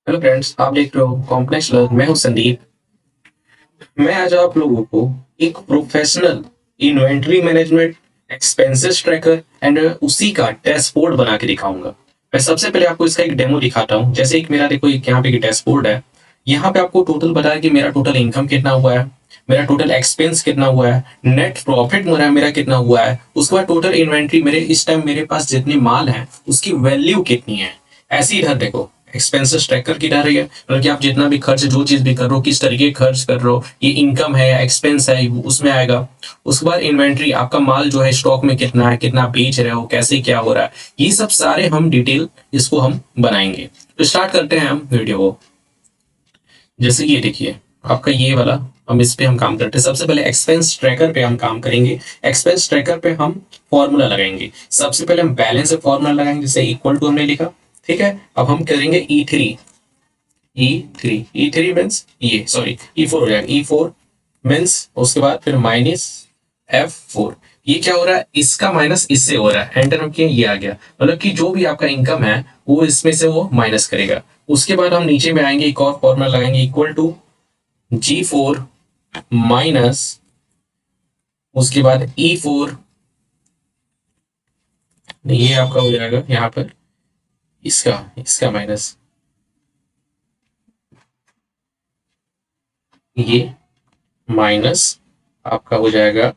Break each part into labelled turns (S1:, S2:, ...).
S1: Hello friends, आप देख रहे हो कॉम्प्लेक्स लर्न। मैं हूं संदीप। मैं आज आप लोगों को एक professional inventory management, expenses tracker and उसी का डैशबोर्ड बना के दिखाऊंगा। मैं सबसे पहले आपको इसका एक डेमो दिखाता हूं। जैसे एक मेरा देखो, एक यहाँ पे एक डैशबोर्ड है। यहाँ पे आपको टोटल बताया कि मेरा टोटल इनकम कितना हुआ है, मेरा टोटल एक्सपेंस कितना हुआ है, नेट प्रॉफिट मेरा कितना हुआ है, उसके बाद टोटल इन्वेंट्री मेरे इस टाइम मेरे पास जितनी माल है उसकी वैल्यू कितनी है। ऐसी इधर देखो, एक्सपेंसेस ट्रैकर की रही है, मतलब कि आप जितना भी खर्च जो चीज भी कर रहे हो, किस तरीके खर्च कर रहे हो, ये इनकम है या एक्सपेंस है, उसमें आएगा। उसके बाद इन्वेंट्री, आपका माल जो है स्टॉक में कितना है, कितना बेच रहे हो, कैसे क्या हो रहा है, ये सब सारे हम डिटेल इसको हम बनाएंगे। तो स्टार्ट करते हैं हम वीडियो को। जैसे कि ये देखिए आपका ये वाला, हम इस पे हम काम करते हैं। सबसे पहले एक्सपेंस ट्रैकर पे हम काम करेंगे। एक्सपेंस ट्रैकर पे हम फॉर्मूला लगाएंगे। सबसे पहले हम बैलेंस से फॉर्मूला लगाएंगे, जैसे इक्वल टू हमने लिखा। ठीक है, अब हम करेंगे E3। ई थ्री मीन्स ये, सॉरी E4 हो जाएगा। E4 मीन्स उसके बाद फिर माइनस F4। ये क्या हो रहा है, इसका माइनस इससे हो रहा है, एंटर हम किए, ये आ गया। मतलब कि जो भी आपका इनकम है वो इसमें से वो माइनस करेगा। उसके बाद हम नीचे में आएंगे, एक और फॉर्मूला लगाएंगे, इक्वल टू G4 माइनस उसके बाद E4। ये आपका हो जाएगा यहाँ पर, इसका इसका माइनस ये, माइनस आपका हो जाएगा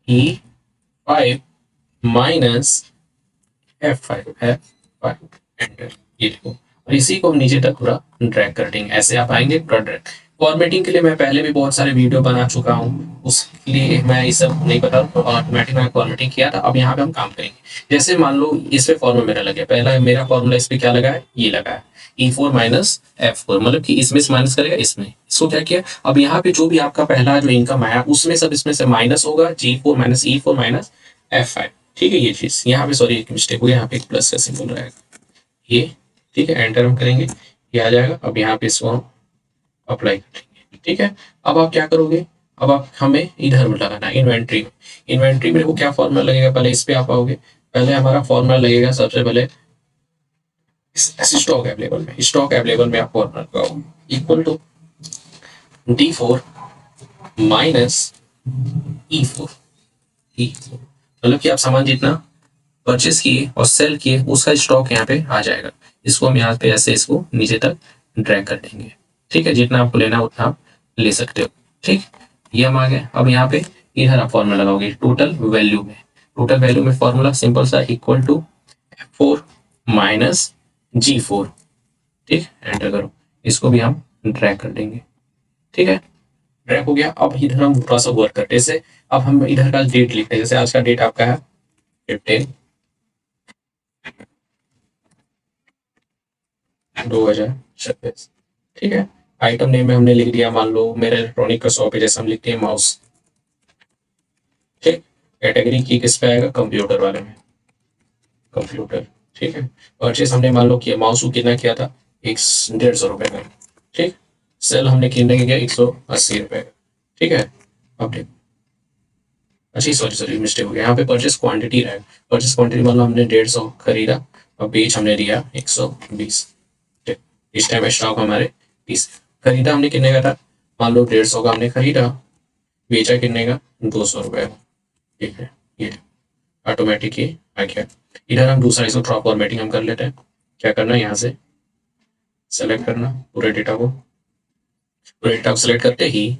S1: E5 माइनस F5 एंटर। ये देखो, और इसी को हम नीचे तक पूरा ड्रैग कर देंगे। ऐसे आप आएंगे पूरा ड्रैग। फॉर्मेटिंग के लिए मैं पहले भी बहुत सारे वीडियो बना चुका हूँ, उसके लिए मैं ये सब नहीं बता रहा हूँ। ऑटोमेटिक मैंने फॉर्मेटिंग किया था। अब यहाँ पे हम काम करेंगे। जैसे मान लो इस पे फॉर्मूला मेरा लग गया, पहला मेरा फॉर्मूला इस पे क्या लगा है, ये लगा है E4 माइनस F4, मतलब कि इसमें से माइनस करेगा इसमें, इसको क्या किया। अब यहाँ पे जो भी आपका पहला जो इनकम आया उसमें सब इसमें से माइनस होगा, G4 minus E4 minus F5। ठीक है, ये चीज यहाँ पे, सॉरी एक मिस्टेक हो गया, यहाँ पे एक प्लस का सिंबल रहेगा ये। ठीक है, एंटर हम करेंगे, ये आ जाएगा। अब यहाँ पे इसको हम अप्लाई करेंगे। ठीक है, अब आप क्या करोगे, अब आप हमें इधर लगाना है इन्वेंट्री में। इन्वेंट्री में वो क्या फॉर्मूला लगेगा, पहले इस पे आप आओगे। पहले हमारा फॉर्मूला लगेगा सबसे पहले स्टॉक अवेलेबल में। स्टॉक अवेलेबल में आप फॉर्मूला लगाओगे, equal to D4 minus E4। मतलब कि आप सामान जितना परचेस किए और सेल किए उसका स्टॉक यहाँ पे आ जाएगा। इसको हम यहाँ पे ऐसे इसको नीचे तक ड्रैग कर देंगे। ठीक है, जितना आपको लेना उतना आप ले सकते हो। ठीक, ये हम आ गए। अब यहाँ पे इधर आप फॉर्मूला लगाओगे टोटल वैल्यू में। टोटल वैल्यू में फॉर्मूला सिंपल सा, equal to F4 minus G4। ठीक, एंटर करो, इसको भी हम ड्रैग कर देंगे। ठीक है, ड्रैग हो गया। अब इधर हम थोड़ा सा वर्क करते हैं। जैसे अब हम इधर का डेट लिखते हैं, जैसे आज का डेट आपका है 15/2026। ठीक है, आइटम नेम में हमने लिख दिया, मान लो मेरे इलेक्ट्रॉनिक का शॉप है, जैसे हम लिखते हैं माउस। ठीक, कैटेगरी की किस पे आएगा, कंप्यूटर वाले में, कंप्यूटर। ठीक है, परचेस हमने मान लो किया, माउस को कितना किया था, 150 का। ठीक, सेल हमने कितने का किया, 180 का। ठीक है, अब देखो, अच्छा सॉरी सॉरी मिस्टेक हो गया, यहाँ पे परचेस क्वांटिटी रहेगा। परचेस क्वांटिटी मान लो हमने 150 खरीदा और बेच हमने दिया 120। ठीक, इस टाइम स्टॉक हमारे 20। खरीदा हमने कितने का था, मान लो 150 का हमने खरीदा, बेचा कितने का, 200 रुपये का। ठीक है, ये ऑटोमेटिक ही आ गया। इधर हम दूसरा इसको ड्रॉप फॉर्मेटिंग हम कर लेते हैं। क्या करना है, यहाँ से सेलेक्ट करना पूरे डेटा को। पूरे डेटा को सेलेक्ट करते ही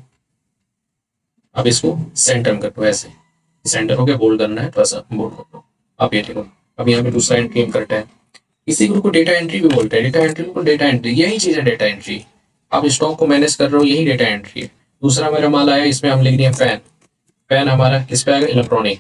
S1: अब इसको सेंटर में कर दो, ऐसे सेंटर हो गया। बोल्ड करना है, थोड़ा सा बोल्ड कर दो। अब ये देखो, अब यहाँ पे दूसरा एंट्री हम करते हैं। इसी को डेटा एंट्री भी बोलते हैं। डेटा एंट्री को डेटा एंट्री, यही चीज है डेटा एंट्री। आप स्टॉक को मैनेज कर रहे हो, यही डेटा एंट्री है। दूसरा मेरा माल आया, इसमें हम लिख दिए फैन। फैन हमारा किस पे आएगा, इलेक्ट्रॉनिक।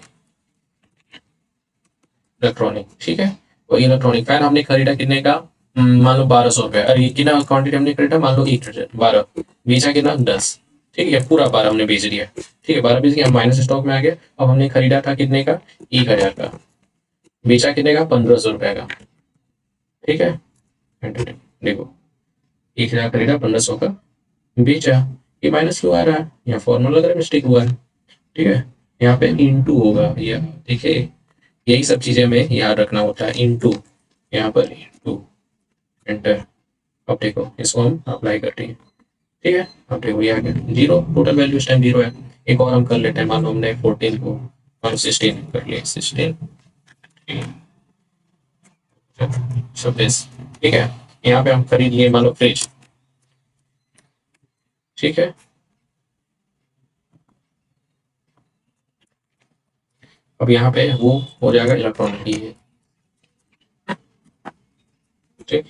S1: इलेक्ट्रॉनिक, ठीक है, वही इलेक्ट्रॉनिक फैन हमने खरीदा कितने का, मान लो 1200 रुपये। अरे कितना क्वांटिटी हमने खरीदा, मान लो 1 12, बेचा कितना, 10। ठीक है, पूरा 12 हमने बेच दिया। ठीक है, 12 बेच दिया, हम माइनस स्टॉक में आ गए। अब हमने खरीदा था कितने का, 1000 का, बेचा कितने का, 1500 रुपये का। ठीक है, देखो 1000 खरीदा, 1500 का बेचा। ये माइनस क्यों आ रहा है, यहाँ फॉर्मूला अगर मिस्टेक हुआ है। ठीक है, यहाँ पे इंटू होगा, ये देखिए, यही सब चीजें हमें याद रखना होता है। इंटू, यहाँ पर इंटू, एंटर। अब देखो इसको हम अप्लाई कर दिए, ठीक है। अब देखो ये आ गया जीरो, टोटल वैल्यू इस टाइम जीरो है। एक और हम कर लेते हैं, मान लो हमने 14 को हम 16 कर लिए, 16 26, ठीक है। यहाँ पे हम खरीद लिए मान लो फ्रिज, ठीक है। अब यहाँ पे वो हो जाएगा इलेक्ट्रॉनिक ये, ठीक।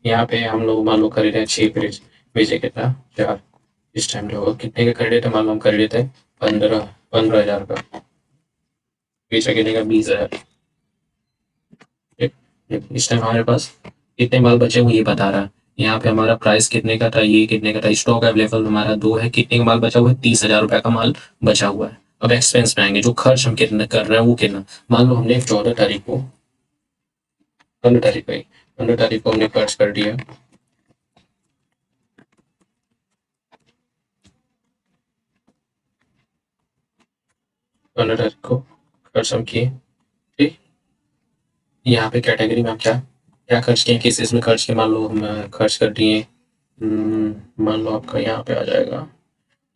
S1: यहाँ पे हम लोग मान लो खरीदे 6 फ्रिज, बेचे कितना 4। इस टाइम जो कितने के खरीदे थे, मान लो हम खरीदे थे 15 हजार का, बेचा कितने का 20 हजार, ठीक। इस टाइम हमारे पास कितने माल बचे हुए ये बता रहा है। यहाँ पे हमारा प्राइस कितने का था, ये कितने का था, स्टॉक अवेलेबल हमारा 2 है, कितने का माल बचा हुआ है, 30 हजार रुपए का माल बचा हुआ है। अब एक्सपेंस में आएंगे, जो खर्च हम कितना कर रहे हैं वो कितना। मान लो हमने 14 तारीख को, 15 तारीख को, 15 तारीख को हमने खर्च कर दिया, 15 तारीख को खर्च हम किए, ठीक। यहाँ पे कैटेगरी में हम क्या क्या खर्च किए, किस इसमें खर्च किए, मान लो हम खर्च कर दिए, मान लो आपका यहाँ पे आ जाएगा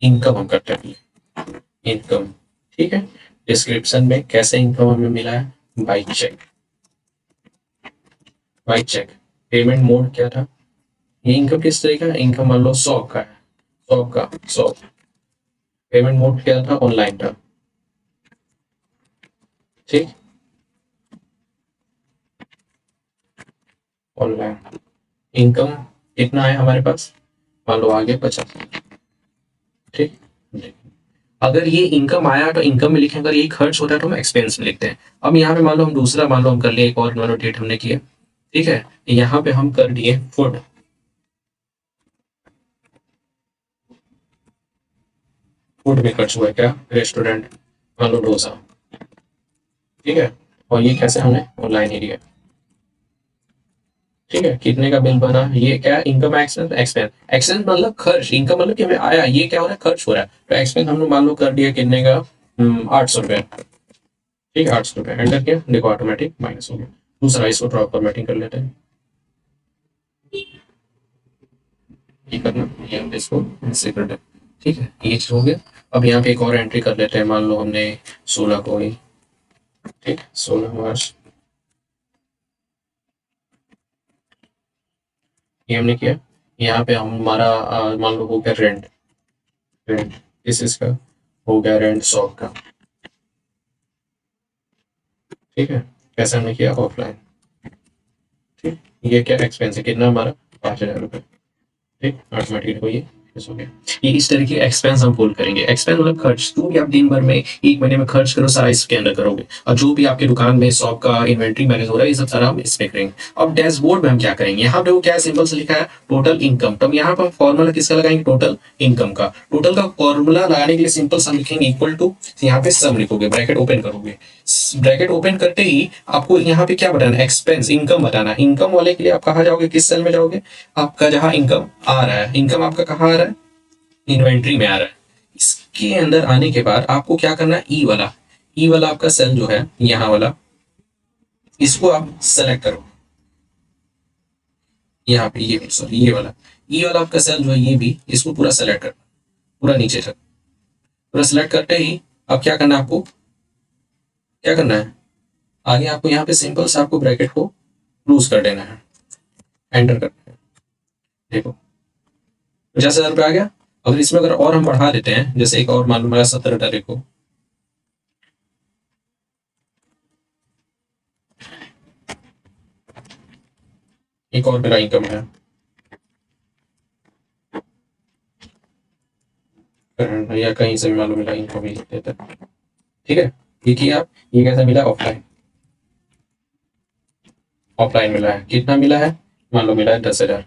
S1: इनकम, हम करते हैं इनकम, ठीक है। डिस्क्रिप्शन में कैसे इनकम हमें मिला है, by cheque, by cheque. Payment mode क्या था, ये इनकम किस तरीके का, इनकम मान लो 100 का है, 100 का 100। पेमेंट मोड क्या था, ऑनलाइन था, ठीक, ऑनलाइन। इनकम कितना है हमारे पास, मान लो आगे 50, ठीक। अगर ये इनकम आया तो इनकम में लिखें, अगर ये खर्च होता है तो हम एक्सपेंस में लिखते हैं। अब यहाँ पे मान लो हम दूसरा, मान लो हम कर लिए एक और, मान लो डेट हमने किया, ठीक है। यहाँ पे हम कर दिए फूड, फूड में खर्च हुआ है क्या, रेस्टोरेंट, मान लो डोसा, ठीक है। और ये कैसे हमने ऑनलाइन ही दिया, ठीक है। कितने का बिल बना, ये क्या इनकम एक्सपेंस, एक्सपेंस एक्सपेंस मतलब खर्च, इनकम मतलब कि हमें आया, ये क्या हो रहा है, खर्च हो रहा है। तो एक्सपेंस हमने मान लो कर दिया कितने का, 800 रुपये, ठीक है। 800 रुपये एंटर किया, देखो ऑटोमेटिक माइनस हो गया। दूसरा इसको ड्रॉप फॉर्मेटिंग कर लेते हैं, ये करना, ये हम इसको ऐसे कर लें, ठीक है। ये चीज हो गया। अब यहाँ पे एक और एंट्री कर लेते हैं, मान लो हमने 16 को ही, ठीक, 16 मार्च, ये हमने किया। यहाँ पे हम हमारा मान लो हो गया रेंट, रेंट इस इसका हो गया रेंट 100 का, ठीक है। कैसे हमने किया, ऑफलाइन, ठीक। ये क्या एक्सपेंस है, कितना हमारा 5 हजार रुपये, ठीक। ऑटोमेटिक को ये इस हो गया। ये इस तरह के एक्सपेंस हम पुल करेंगे। एक्सपेंस मतलब खर्च, जो भी आप दिन भर में एक महीने में खर्च करो सारा इसके अंदर करोगे, और जो भी आपके दुकान में शॉप का इन्वेंट्री मैनेज हो रहा है ये सब सारा हम इसमें करेंगे। अब डैशबोर्ड में हम क्या करेंगे, यहाँ पे वो क्या सिंपल से लिखा है टोटल इनकम, तब यहाँ पर हम फॉर्मूला किसका लगाएंगे, टोटल इनकम का। टोटल का फॉर्मूला लगाने के लिए सिंपल सम लिखेंगे, इक्वल टू, यहाँ पे सम लिखोगे, ब्रैकेट ओपन करोगे, ब्रैकेट ओपन करते ही आपको यहाँ पे क्या बताना, एक्सपेंस, इनकम बताना। इनकम वाले के लिए आप कहाँ जाओगे, किस सेल में जाओगे, आपका जहां इनकम आ रहा है, इनकम आपका कहाँ आ रहा है, इन्वेंट्री में आ रहा है। इसके अंदर आने के बाद आपको क्या करना है, ई वाला, ई वाला आपका सेल जो है यहाँ वाला, इसको आप सेलेक्ट करो, यहाँ पे ये सॉरी ये वाला, ई वाला आपका सेल जो है ये भी, इसको पूरा सेलेक्ट करना, पूरा नीचे तक, पूरा सेलेक्ट करते ही अब क्या करना है आपको, क्या करना है आगे, आपको यहाँ पे सिंपल से आपको ब्रैकेट को क्लोज कर देना है, एंटर करना है। देखो 50 हजार रुपये आ गया। अगर इसमें अगर और हम बढ़ा देते हैं, जैसे एक और मालूम है 17 तारीख को, एक और मेरा इनकम है, या कहीं से भी मालूम मिला इनकम ही देता है, ठीक है। ये किया आप, ये कैसा मिला, ऑफलाइन, ऑफलाइन मिला है, कितना मिला है, मान लो मिला है 10 हजार,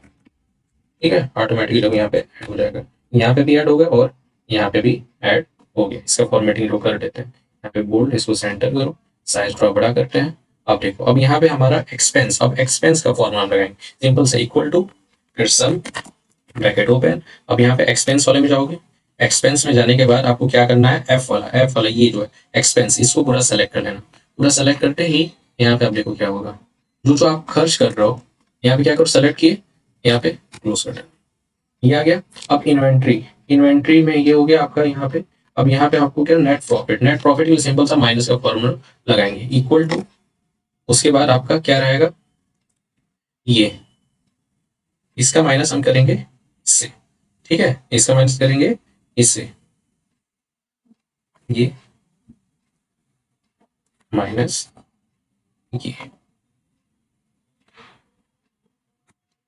S1: ठीक है। ऑटोमेटिकली लोग यहाँ पे ऐड हो जाएगा, यहाँ पे भी ऐड होगा और यहाँ पे भी ऐड हो गया। इसका फॉर्मेटिंग लोग कर देते हैं, यहाँ पे बोल्ड, इसको सेंटर करो, साइज थोड़ा बड़ा करते हैं। अब देखो, अब यहाँ पे हमारा एक्सपेंस, अब एक्सपेंस का फॉर्मूला लगाएंगे, सिंपल से इक्वल टू, फिर सम, ब्रैकेट ओपन। अब यहाँ पे एक्सपेंस वाले में जाओगे, एक्सपेंस में जाने के बाद आपको क्या करना है, एफ वाला, एफ वाला ये जो है एक्सपेंस, इसको पूरा सेलेक्ट कर लेना। पूरा सेलेक्ट करते ही यहाँ पे आप देखो क्या होगा, जो जो आप खर्च कर रहे हो, यहाँ पे क्या करो, सेलेक्ट किए, यहाँ पे क्लोज कर देना, ये आ गया। अब इन्वेंट्री, इन्वेंट्री में ये हो गया आपका यहाँ पे। अब यहाँ पे आपको क्या, नेट प्रॉफिट, नेट प्रॉफिट के लिए सिंपल सा माइनस का फॉर्मूला लगाएंगे, इक्वल टू, उसके बाद आपका क्या रहेगा, ये इसका माइनस हम करेंगे इससे, ठीक है, इसका माइनस करेंगे इससे, ये माइनस ये,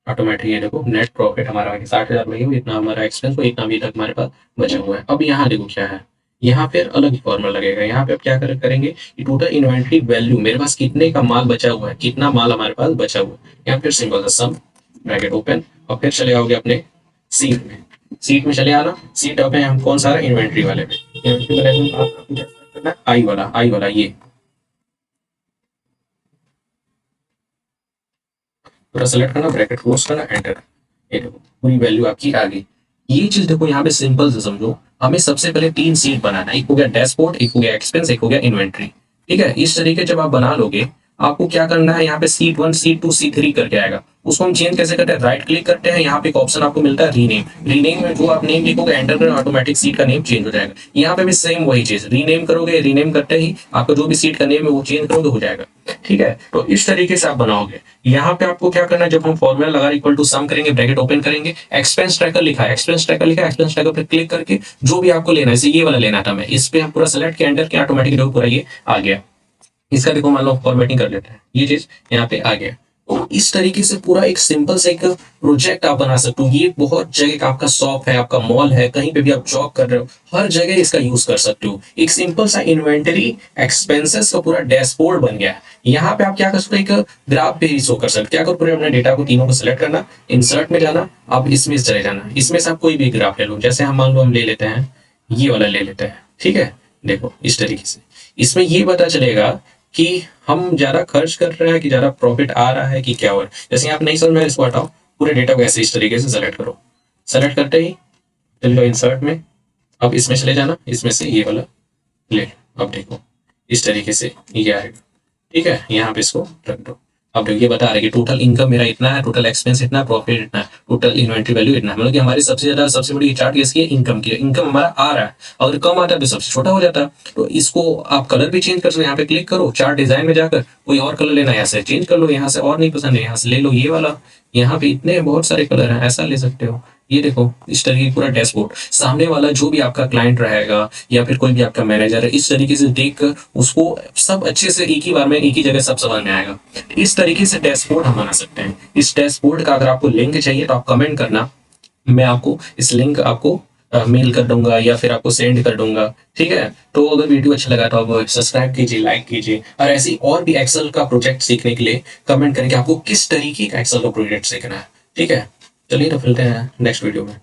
S1: ऑटोमेटिक ये देखो नेट प्रॉफिट हमारा 60,000 रुपये, इतना हमारा एक्सपेंस को, इतना अभी तक हमारे पास बचा हुआ है। अब यहाँ देखो क्या है, यहाँ फिर अलग ही फॉर्मूला लगेगा। यहाँ पे अब क्या करेंगे, टोटल इन्वेंट्री वैल्यू, मेरे पास कितने का माल बचा हुआ है, कितना माल हमारे पास बचा हुआ है। यहाँ फिर सिंपल सा सम ब्रैकेट ओपन, और फिर चले आओगे अपने सीट में, सीट में चले आना। सीट अब है हम कौन सा, इन्वेंट्री वाले में, इन्वेंट्री वाले में आपको क्या करना है, आई वाला, आई वाला ये पूरा सेलेक्ट करना, ब्रैकेट क्लोज करना, एंटर। ये देखो पूरी वैल्यू आपकी आ गई। ये चीज देखो यहाँ पे सिंपल से समझो, हमें सबसे पहले 3 सीट बनाना है, एक हो गया डैशबोर्ड, एक हो गया एक्सपेंस, एक हो गया इन्वेंट्री, ठीक है। इस तरीके जब आप बना लोगे, आपको क्या करना है, यहाँ पे सीट 1, सीट 2, सीट 3 करके आएगा। उसको हम चेंज कैसे करते हैं, राइट क्लिक करते हैं, यहाँ पे एक ऑप्शन आपको मिलता है रीनेम, रीनेम में जो आप नेम लिखोगे एंटर करें, ऑटोमेटिक सीट का नेम चेंज हो जाएगा। यहाँ पे भी सेम वही चीज, रीनेम करोगे, रीनेम करते ही आपका जो भी सीट का नेम है वो चेंज करोगे, हो जाएगा, ठीक है। तो इस तरीके से आप बनाओगे। यहाँ पे आपको क्या करना है, जब हम फॉर्मूला लगा इक्वल टू सम करेंगे, ब्रैकेट ओपन करेंगे, एक्सपेंस ट्रैकर लिखा है, एक्सपेंस ट्रैकर लिखा है, एक्सपेंस ट्रैकर पे क्लिक करके जो भी आपको लेना है, ये वाला लेना था मैं, इस पे आप पूरा सेलेक्ट किया, एंटर किया, ऑटोमेटिक पूरा ये आ गया। इसका देखो मान लो फॉर्मेटिंग कर लेते हैं, ये चीज यहाँ पे आ गया। तो इस तरीके से पूरा एक सिंपल से एक प्रोजेक्ट आप बना सकते हो। ये बहुत जगह का आपका शॉप है, आपका मॉल है, कहीं पे भी आप जॉब कर रहे हो, हर जगह इसका यूज कर सकते हो। एक सिंपल सा इन्वेंटरी एक्सपेंसेस का पूरा डैशबोर्ड बन गया। यहाँ पे आप क्या कर सकते हो, एक ग्राफ पे ही शो कर सकते हो। क्या करो, पूरे अपने डेटा को तीनों को सिलेक्ट करना, इंसर्ट में जाना, आप इसमें चले जाना, इसमें से आप कोई भी ग्राफ ले लो। जैसे हम मान लो हम ले लेते हैं ये वाला ले लेते हैं, ठीक है। देखो इस तरीके से इसमें ये पता चलेगा कि हम ज्यादा खर्च कर रहे हैं कि ज्यादा प्रॉफिट आ रहा है कि क्या हो रहा है। जैसे आप नहीं समझ में, इसको हटाओ, पूरे डेटा को ऐसे इस तरीके से सेलेक्ट करो, सेलेक्ट करते ही चल लो इंसर्ट में, अब इसमें चले जाना, इसमें से ये वाला ले लो। अब देखो इस तरीके से ये आएगा, ठीक है। यहाँ पे इसको रख दो। अब देखो ये बता रहा है कि टोटल इनकम मेरा इतना है, टोटल एक्सपेंस इतना है, प्रॉफिट इतना है, टोटल इन्वेंट्री वैल्यू इतना है। मतलब कि हमारी सबसे ज्यादा सबसे बड़ी चार्ट किसकी है, इनकम की है। इनकम हमारा आ रहा है, अगर कम आता है तो सबसे छोटा हो जाता है। तो इसको आप कलर भी चेंज कर सकते हो, यहाँ पे क्लिक करो, चार्ट डिजाइन में जाकर कोई और कलर लेना है यहाँ से चेंज कर लो, यहाँ से और नहीं पसंद है यहाँ से ले लो ये वाला। यहाँ पे इतने बहुत सारे कलर हैं, ऐसा ले सकते हो। ये देखो इस तरीके की पूरा डैशबोर्ड, सामने वाला जो भी आपका क्लाइंट रहेगा या फिर कोई भी आपका मैनेजर है, इस तरीके से देखकर उसको सब अच्छे से एक ही बार में एक ही जगह सब समझ में आएगा। इस तरीके से डैशबोर्ड हम बना सकते हैं। इस डैशबोर्ड का अगर आपको लिंक चाहिए तो आप कमेंट करना, मैं आपको इस लिंक आपको मेल कर दूंगा या फिर आपको सेंड कर दूंगा, ठीक है। तो अगर वीडियो अच्छा लगा तो आप सब्सक्राइब कीजिए, लाइक कीजिए, और ऐसी और भी एक्सेल का प्रोजेक्ट सीखने के लिए कमेंट करें कि आपको किस तरीके का एक्सेल का प्रोजेक्ट सीखना है, ठीक है। चलिए तो मिलते हैं नेक्स्ट वीडियो में।